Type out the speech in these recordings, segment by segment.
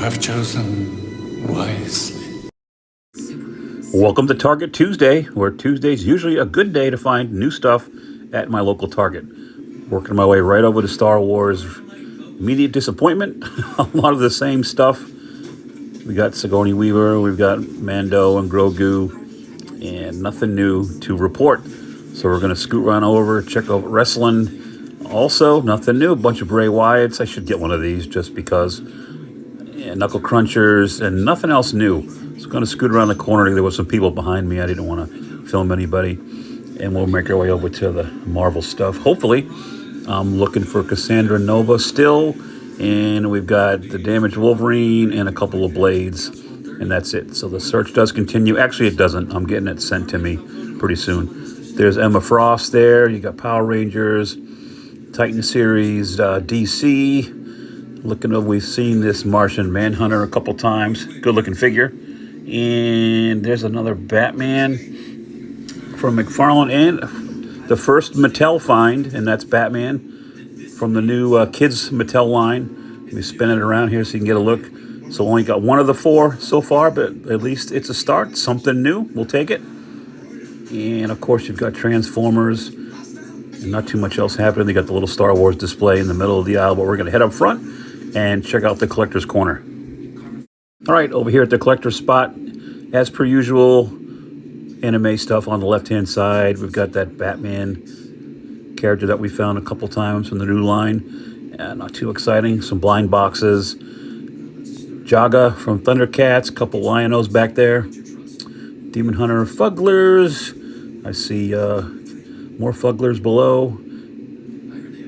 have chosen wisely. Welcome to Target Tuesday, where Tuesday's usually a good day to find new stuff at my local Target. Working my way right over to Star Wars. Immediate disappointment, a lot of the same stuff. We got Sigourney Weaver, we've got Mando and Grogu, and nothing new to report. So we're going to scoot right over, check out wrestling. Also, nothing new, a bunch of Bray Wyatts. I should get one of these just because. And Knuckle Crunchers, and nothing else new. So going to scoot around the corner. There was some people behind me. I didn't want to film anybody. And we'll make our way over to the Marvel stuff. Hopefully, I'm looking for Cassandra Nova still. And we've got the Damaged Wolverine and a couple of Blades. And that's it. So the search does continue. Actually, it doesn't. I'm getting it sent to me pretty soon. There's Emma Frost there. You got Power Rangers, Titan series, DC. Looking over, we've seen this Martian Manhunter a couple times. Good looking figure. And there's another Batman from McFarlane and the first Mattel find, and that's Batman from the new Kids Mattel line. Let me spin it around here so you can get a look. So only got one of the four so far, but at least it's a start. Something new. We'll take it. And of course, you've got Transformers. And not too much else happening. They got the little Star Wars display in the middle of the aisle, but we're going to head up front and check out the collector's corner. All right, over here at the collector's spot, as per usual, anime stuff on the left-hand side. We've got that Batman character that we found a couple times from the new line. Not too exciting. Some blind boxes. Jaga from Thundercats, a couple Lion-O's back there. Demon Hunter Fugglers. I see more Fugglers below.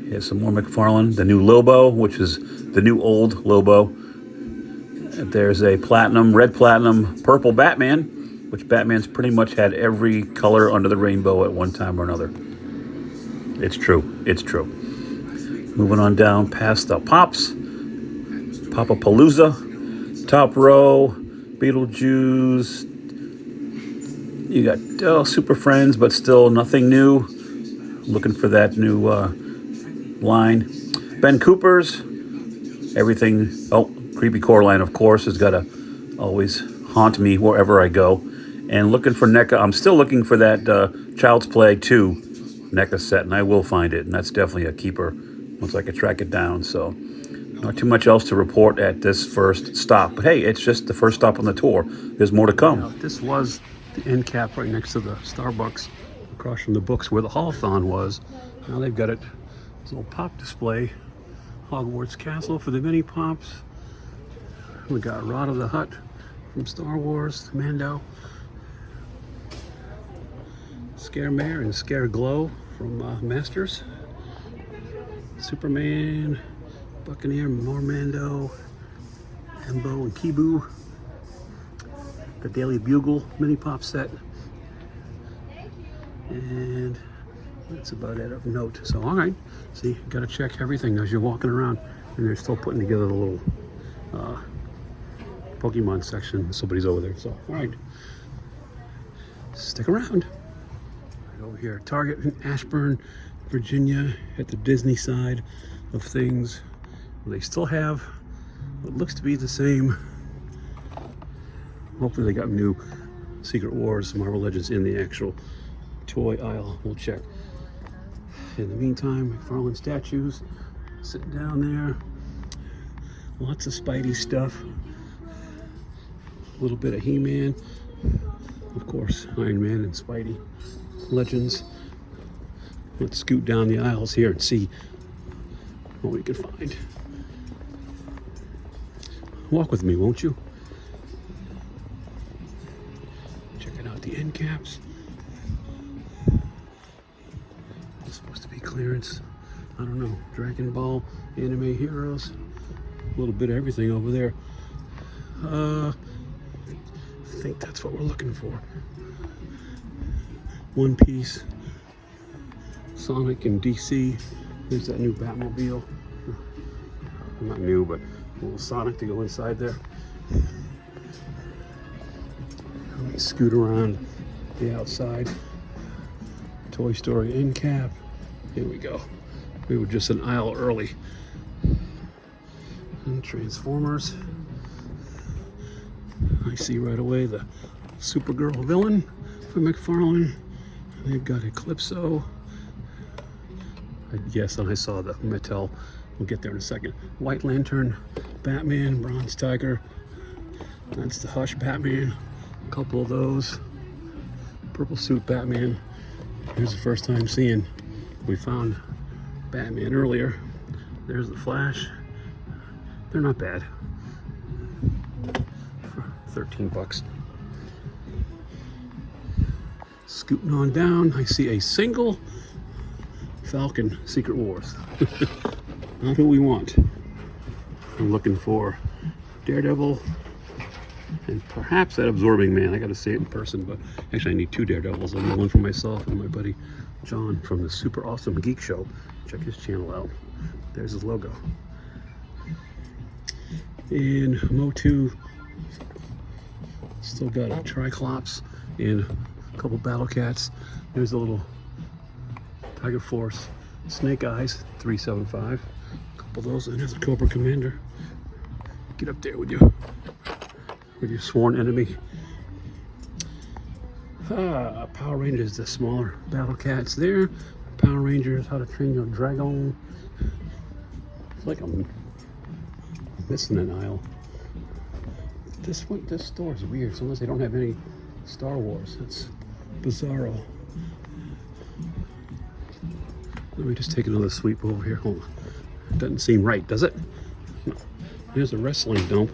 Here's some more McFarlane. The new Lobo, which is the new old Lobo. There's a platinum, red platinum, purple Batman, which Batman's pretty much had every color under the rainbow at one time or another. It's true. It's true. Moving on down past the Pops. Papa-Palooza. Top row. Beetlejuice. You got Super Friends, but still nothing new. Looking for that new line. Ben Cooper's. Everything. Oh, Creepy Coraline, of course, has got to always haunt me wherever I go. And looking for NECA. I'm still looking for that Child's Play 2 NECA set, and I will find it. And that's definitely a keeper once I can track it down. So not too much else to report at this first stop. But hey, it's just the first stop on the tour. There's more to come. Now, this was the end cap right next to the Starbucks across from the books where the Holothon was. Now they've got it, this little pop display. Hogwarts Castle for the mini pops. We got Rod the Hutt from Star Wars, Mando. Scare Mare and Scare Glow from Masters. Superman, Buccaneer, Mando, Embo and Kibu. The Daily Bugle mini pop set. And that's about it of note. So, all right. See, you got to check everything as you're walking around. And they're still putting together the little Pokemon section. Somebody's over there. So, all right. Stick around. Right over here. Target in Ashburn, Virginia, at the Disney side of things. They still have what looks to be the same. Hopefully they got new Secret Wars, Marvel Legends in the actual toy aisle. We'll check. In the meantime, McFarlane statues sitting down there. Lots of Spidey stuff. A little bit of He-Man. Of course, Iron Man and Spidey Legends. Let's scoot down the aisles here and see what we can find. Walk with me, won't you? Checking out the end caps. It's supposed to be clearance. I don't know. Dragon Ball, Anime Heroes. A little bit of everything over there. I think that's what we're looking for. One Piece, Sonic and DC. There's that new Batmobile. Not new, but a little Sonic to go inside there. Let me scoot around the outside. Toy Story end cap. Here we go. We were just an aisle early. And Transformers. I see right away the Supergirl villain from McFarlane. They've got Eclipso. Yes, and I saw the Mattel. We'll get there in a second. White Lantern, Batman, Bronze Tiger. That's the Hush Batman. A couple of those. Purple suit Batman. Here's the first time seeing. We found Batman earlier. There's the Flash. They're not bad. For 13 bucks. Scooting on down, I see a single Falcon Secret Wars. Not who we want. I'm looking for Daredevil and perhaps that Absorbing Man. I gotta see it in person, but actually I need two Daredevils. I need one for myself and my buddy John from the Super Awesome Geek Show. Check his channel out. There's his logo. And MOTU, still got a Triclops and a couple Battle Cats. There's a little Tiger Force Snake Eyes 375. A couple of those, and there's a Cobra Commander. Get up there with your sworn enemy. Power Rangers, the smaller Battle Cats there. Power Rangers, How to Train Your Dragon. It's like I'm missing an aisle. This store is weird. Sometimes they don't have any Star Wars. It's bizarro. Let me just take another sweep over here. Hold on. Doesn't seem right, does it? No. There's a wrestling dump.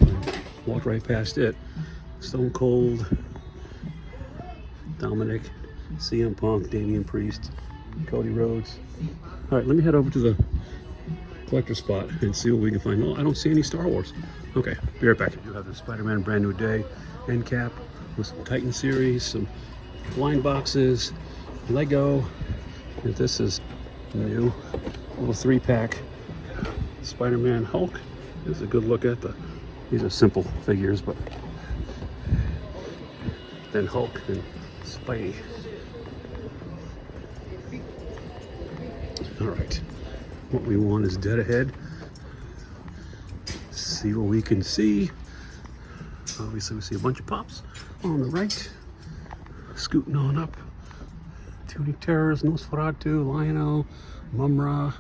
Walked right past it. Stone Cold, Dominic, CM Punk, Damian Priest, Cody Rhodes. All right, let me head over to the collector spot and see what we can find. Oh, I don't see any Star Wars. Okay, be right back. You have the Spider-Man Brand New Day end cap with some Titan series, some blind boxes, Lego. And this is new, little 3-pack Spider-Man Hulk. This is a good look at the. These are simple figures, but then Hulk and Spidey. All right, what we want is dead ahead. See what we can see. Obviously, we see a bunch of pops on the right. Scooting on up. Tunic Terrors, Nosferatu, Lion-O, Mumra,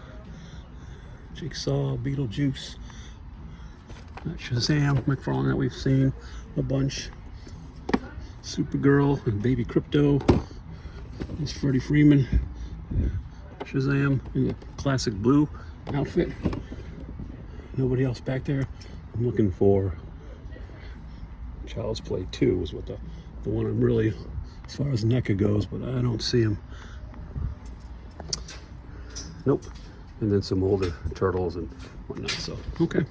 Jigsaw, Beetlejuice, Shazam, McFarlane that we've seen a bunch. Supergirl and Baby Crypto. There's Freddie Freeman. Shazam in the classic blue outfit. Nobody else back there. I'm looking for Child's Play 2 is what the one I'm really, as far as NECA goes, but I don't see him. Nope. And then some older Turtles and whatnot, so, okay.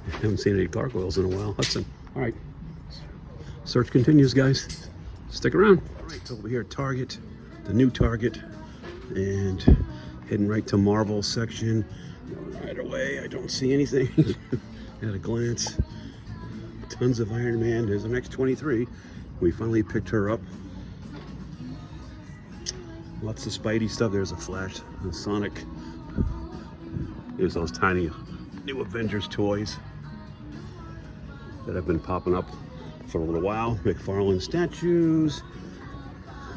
I haven't seen any gargoyles in a while. Hudson. All right. Search continues, guys. Stick around. All right, over here at Target, the new Target, and heading right to Marvel section. Right away, I don't see anything. At a glance, tons of Iron Man. There's an X-23. We finally picked her up. Lots of Spidey stuff. There's a Flash, a Sonic. There's those tiny new Avengers toys that have been popping up for a little while. McFarlane statues,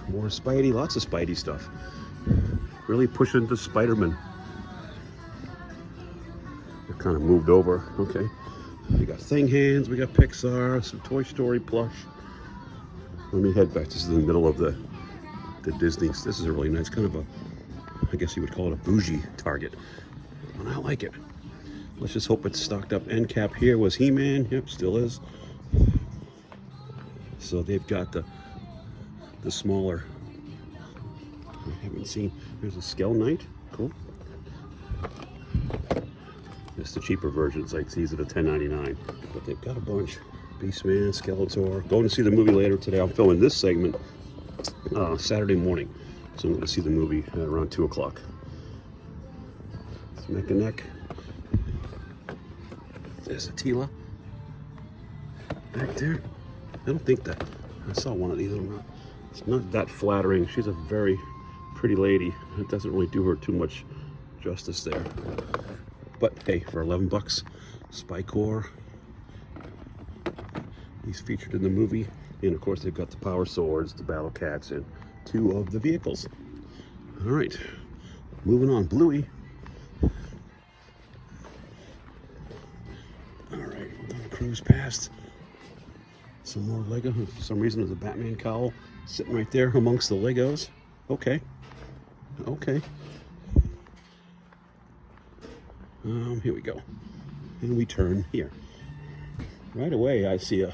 more Spidey, lots of Spidey stuff. Really pushing the Spider-Man. They're kind of moved over, okay. We got Thing Hands, we got Pixar, some Toy Story plush. Let me head back. This is in the middle of the Disney. This is a really nice kind of a, I guess you would call it a bougie Target. And I like it. Let's just hope it's stocked up. End cap here was He-Man. Yep, still is. So they've got the smaller. I haven't seen. There's a Skell Knight. Cool. It's the cheaper versions. Like these are the $10.99. But they've got a bunch. Beastman, Skeletor. Going to see the movie later today. I'm filming this segment Saturday morning. So I'm going to see the movie around 2 o'clock. It's Mecha Neck. There's a Tila back there. I don't think that I saw one of these. It's not that flattering. She's a very pretty lady. It doesn't really do her too much justice there. But hey, for 11 bucks, Spycore He's featured in the movie. And of course, they've got the power swords, the battle cats, and 2 of the vehicles. All right, moving on. Bluey. All right, we're gonna cruise past some more Lego. For some reason, there's a Batman cowl sitting right there amongst the Legos. Okay. Okay. Here we go. And we turn here. Right away, I see a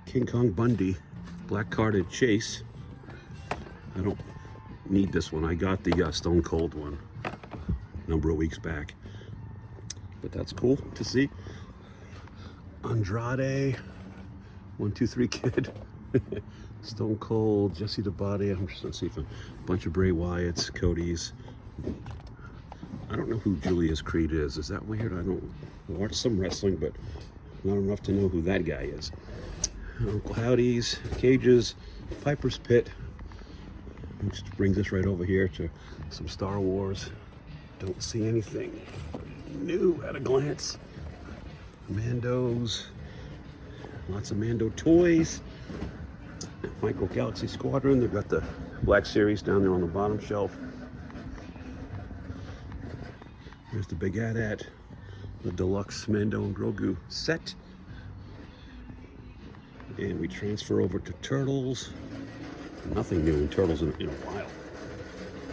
King Kong Bundy black carded chase. I don't need this one. I got the Stone Cold one a number of weeks back. But that's cool to see. Andrade, 1, 2, 3 Kid. Stone Cold, Jesse the Body. I'm just gonna see if a bunch of Bray Wyatts, Cody's. I don't know who Julius Creed is. Is that weird? I don't watch some wrestling, but not enough to know who that guy is. Uncle Howdy's, Cage's, Piper's Pit. Which brings us right over here to some Star Wars. Don't see anything new at a glance. Mandos, lots of Mando toys. Micro Galaxy Squadron. They've got the Black Series down there on the bottom shelf. There's the Big AT-AT, the deluxe Mando and Grogu set. And we transfer over to Turtles. Nothing new in Turtles in a while.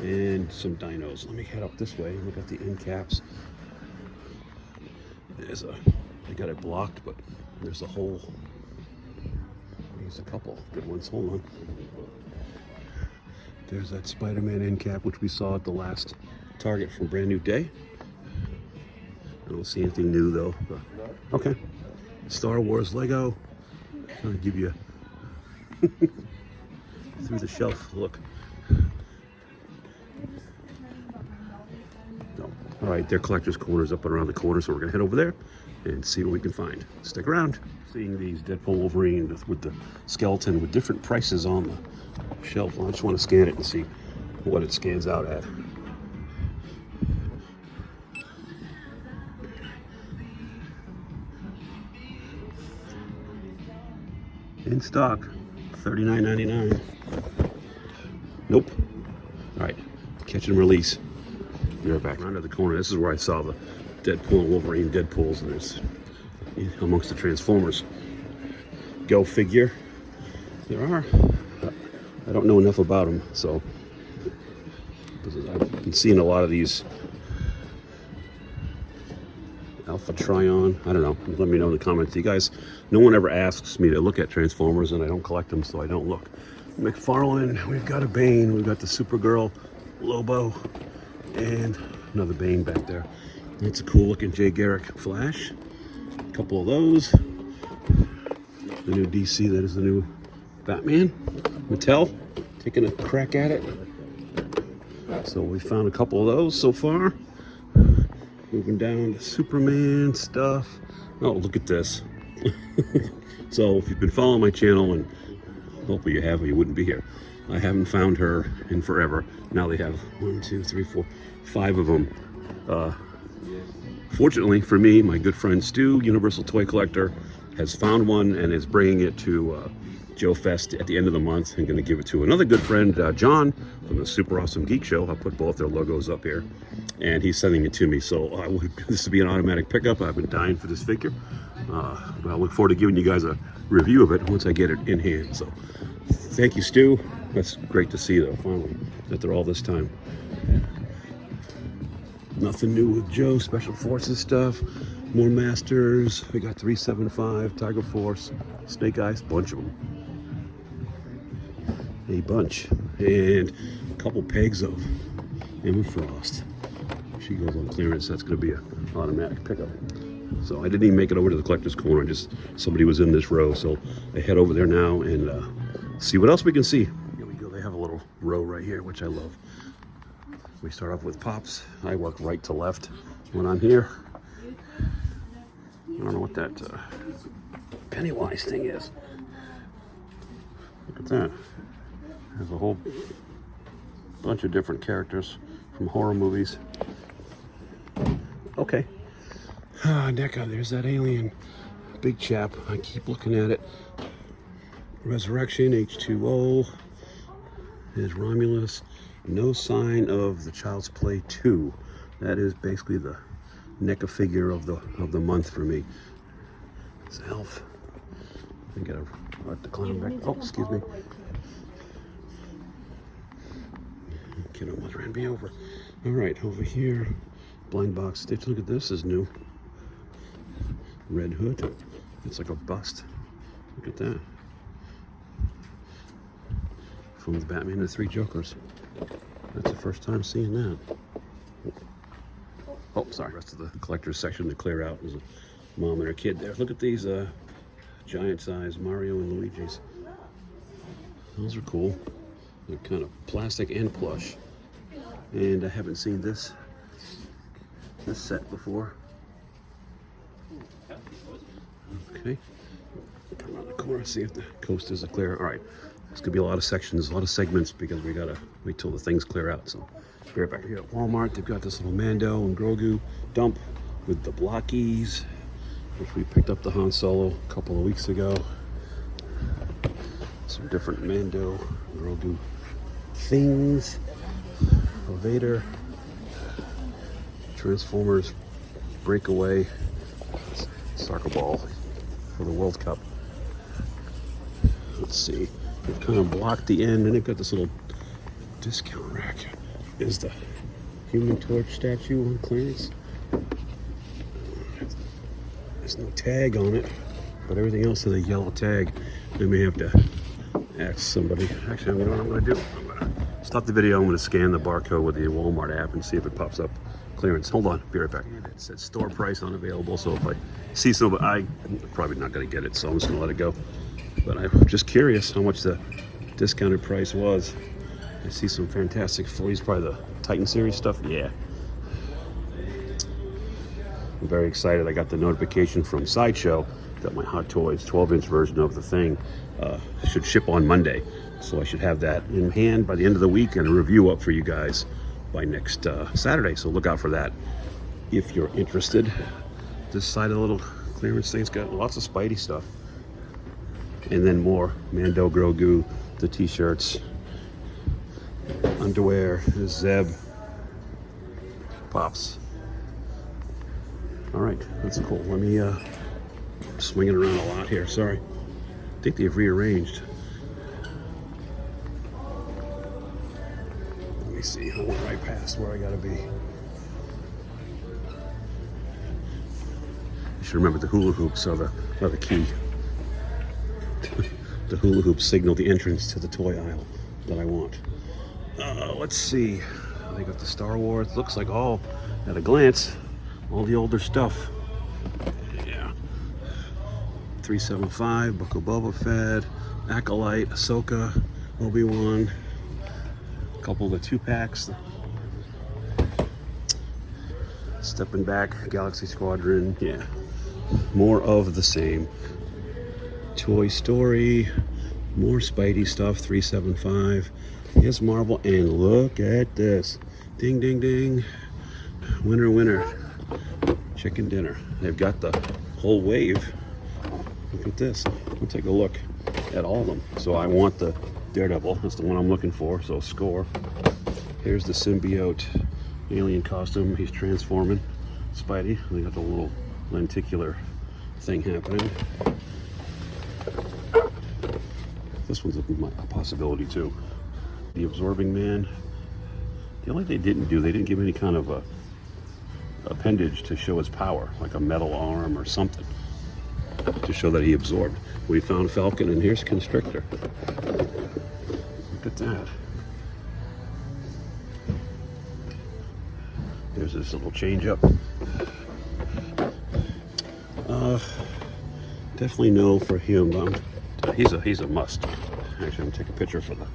And some dinos. Let me head up this way. Look at the end caps. I got it blocked, but there's a hole. There's a couple good ones. Hold on. There's that Spider-Man end cap, which we saw at the last Target from Brand New Day. I don't see anything new though. But, okay. Star Wars Lego. Trying to give you a through the shelf look. No. All right, their collector's corner's up and around the corner, so we're gonna head over there and see what we can find. Stick around. Seeing these Deadpool Wolverine with the skeleton with different prices on the shelf. I just want to scan it and see what it scans out at. In stock, $39.99. Nope. All right, catch and release. Be right back. Around the corner, this is where I saw the Deadpool and Wolverine Deadpools, and there's amongst the Transformers. Go figure. There are. I don't know enough about them, so I've been seeing a lot of these Alpha Trion. I don't know. Let me know in the comments. You guys, no one ever asks me to look at Transformers, and I don't collect them, so I don't look. McFarlane, we've got a Bane, we've got the Supergirl, Lobo, and another Bane back there. That's a cool looking Jay Garrick Flash. A couple of those. The new DC, that is the new Batman. Mattel, taking a crack at it. So we found a couple of those so far. Moving down to Superman stuff. Oh, look at this. So if you've been following my channel, and hopefully you have or you wouldn't be here, I haven't found her in forever. Now they have 1, 2, 3, 4, 5 of them. Fortunately for me, my good friend Stu, Universal Toy Collector, has found one and is bringing it to Joe Fest at the end of the month, and going to give it to another good friend, John, from the Super Awesome Geek Show. I'll put both their logos up here, and he's sending it to me. So this will be an automatic pickup. I've been dying for this figure. I look forward to giving you guys a review of it once I get it in hand. So thank you, Stu. That's great to see, though, finally, after all this time. Nothing new with Joe, Special Forces stuff. More Masters. We got 375, Tiger Force, Snake Eyes, bunch of them. A bunch. And a couple pegs of Emma Frost. She goes on clearance. That's going to be an automatic pickup. So I didn't even make it over to the collector's corner. Somebody was in this row. So I head over there now and see what else we can see. Here we go. They have a little row right here, which I love. We start off with Pops. I work right to left when I'm here. I don't know what that Pennywise thing is. Look at that. There's a whole bunch of different characters from horror movies. Okay. NECA, there's that alien big chap. I keep looking at it. Resurrection, H2O. Is Romulus. No sign of the Child's Play 2. That is basically the NECA figure of the month for me. It's Elf. I gotta let the clown back. Oh, excuse me. Kid almost ran me over. All right, over here, blind box stitch. Look at this, is new. Red Hood. It's like a bust. Look at that. From the Batman and the Three Jokers. That's the first time seeing that. Oh, sorry. The rest of the collector's section to clear out. There's a mom and her kid there. Look at these giant size Mario and Luigi's. Those are cool. They're kind of plastic and plush. And I haven't seen this set before. Okay. Come around the corner, see if the coasters are clear. All right. It's gonna be a lot of sections, a lot of segments because we gotta wait till the things clear out. So, be right back here at Walmart. They've got this little Mando and Grogu dump with the blockies, which we picked up the Han Solo a couple of weeks ago. Some different Mando, Grogu things. Vader, Transformers, Breakaway, soccer ball for the World Cup. Let's see. They've kind of blocked the end, and they've got this little discount rack. Is the Human Torch statue on clearance? There's no tag on it, but everything else has a yellow tag. I may have to ask somebody. Actually, you know what I'm going to do? I'm going to stop the video. I'm going to scan the barcode with the Walmart app and see if it pops up clearance. Hold on, be right back. It says store price unavailable, so if I see somebody, I'm probably not going to get it, so I'm just going to let it go. But I'm just curious how much the discounted price was. I see some fantastic fleas, probably the Titan series stuff. Yeah. I'm very excited. I got the notification from Sideshow that my Hot Toys 12-inch version of the thing should ship on Monday. So I should have that in hand by the end of the week and a review up for you guys by next Saturday. So look out for that if you're interested. This side of the little clearance thing's got lots of Spidey stuff. And then more Mando, Grogu, the t-shirts, underwear, Zeb, Pops. All right, that's cool. Let me swing it around a lot here. Sorry. I think they've rearranged. Let me see. I went right past where I gotta be. I should remember the hula hoops are the key. The hula hoops signal the entrance to the toy aisle that I want. Let's see. They got the Star Wars. Looks like all, at a glance, all the older stuff. Yeah. 375, Book of Boba Fett, Acolyte, Ahsoka, Obi-Wan. A couple of the 2-packs. Stepping back, Galaxy Squadron. Yeah. More of the same. Toy Story, more Spidey stuff, 375. Yes, Marvel, and look at this. Ding, ding, ding. Winner, winner. Chicken dinner. They've got the whole wave. Look at this. We'll take a look at all of them. So I want the Daredevil. That's the one I'm looking for, so score. Here's the symbiote alien costume. He's transforming. Spidey. They got the little lenticular thing happening. This one's a possibility too. The Absorbing Man. The only thing they didn't give any kind of a appendage to show his power, like a metal arm or something, to show that he absorbed. We found Falcon, and here's Constrictor. Look at that. There's this little change up. Definitely no for him. He's a must. Actually, I'm gonna take a picture for the.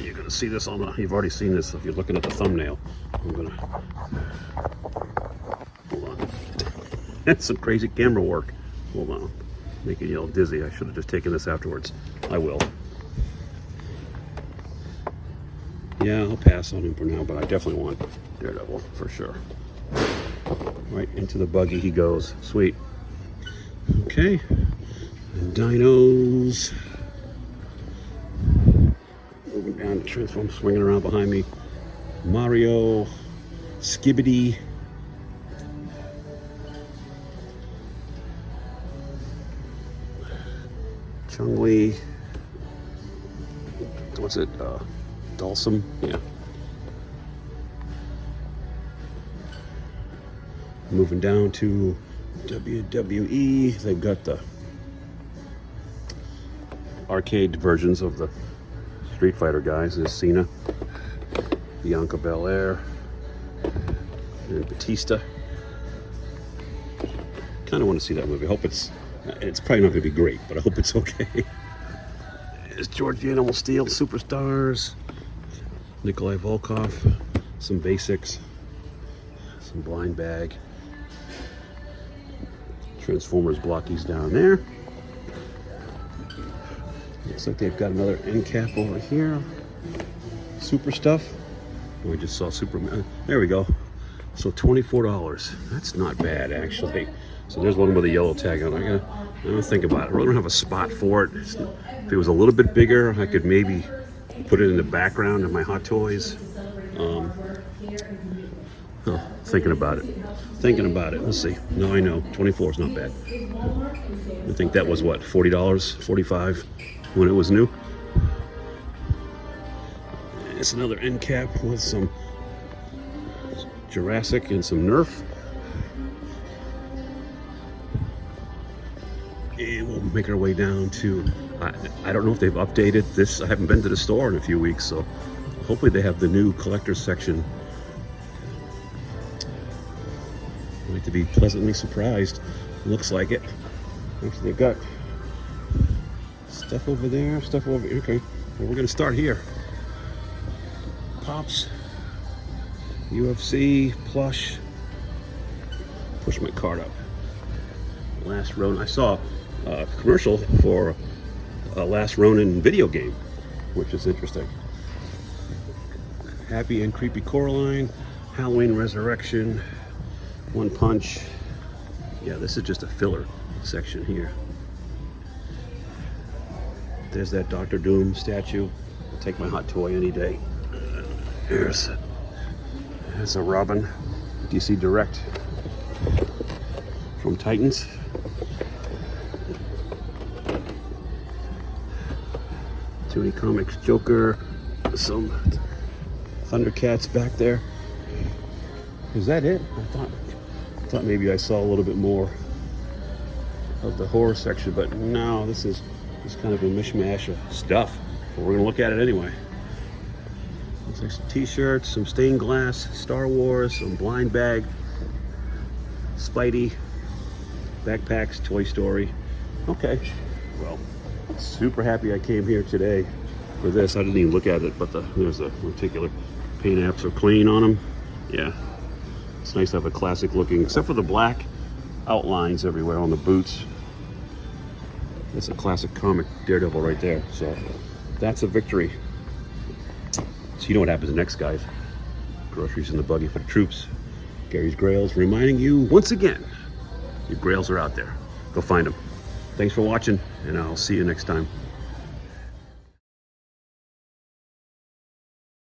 You're gonna see this on the. You've already seen this if you're looking at the thumbnail. I'm gonna. Hold on. That's some crazy camera work. Hold on. Making you all dizzy. I should have just taken this afterwards. I will. Yeah, I'll pass on him for now, but I definitely want Daredevil for sure. Right into the buggy he goes. Sweet. Okay. And dinos. Moving down the transform, swinging around behind me. Mario, Skibbity. Chun-Li. What's it? Dulcim? Yeah. Moving down to WWE. They've got the arcade versions of the Street Fighter guys. There's Cena, Bianca Belair, and Batista. Kind of want to see that movie. I hope it's probably not going to be great, but I hope it's okay. There's George Animal Steel, Superstars, Nikolai Volkov, some basics, some blind bag, Transformers blockies down there. Looks like they've got another end cap over here. Super stuff. We just saw Superman. There we go. So $24. That's not bad, actually. So there's one with a yellow tag on. I'm gonna think about it. I really don't have a spot for it. If it was a little bit bigger, I could maybe put it in the background of my Hot Toys. Thinking about it. Thinking about it. Let's see. No, I know. 24 is not bad. I think that was what, $40, $45 when it was new. It's another end cap with some Jurassic and some Nerf. And we'll make our way down to, I don't know if they've updated this. I haven't been to the store in a few weeks, so hopefully they have the new collector's section. I'd like to be pleasantly surprised. Looks like it. Actually, they've got stuff over there, stuff over here. Okay, well, we're gonna start here. Pops, UFC, plush. Push my card up. Last Ronin. I saw a commercial for a Last Ronin video game, which is interesting. Happy and Creepy Coraline, Halloween Resurrection, One Punch. Yeah, this is just a filler section here. There's that Dr. Doom statue. I'll take my Hot Toy any day. There's a Robin DC Direct from Titans. Tony Comics Joker, some Thundercats back there. Is that it? I thought maybe I saw a little bit more of the horror section, but no, this is kind of a mishmash of stuff. But we're gonna look at it anyway. Looks like some t-shirts, some stained glass, Star Wars, some blind bag, Spidey, backpacks, Toy Story. Okay, well, super happy I came here today for this. I didn't even look at it, but there's a particular paint apps are clean on them. Yeah, it's nice to have a classic looking, except for the black outlines everywhere on the boots. That's a classic comic Daredevil right there. So that's a victory. So you know what happens next, guys. Groceries in the buggy for the troops. Gary's Grails reminding you once again, your grails are out there. Go find them. Thanks for watching, and I'll see you next time.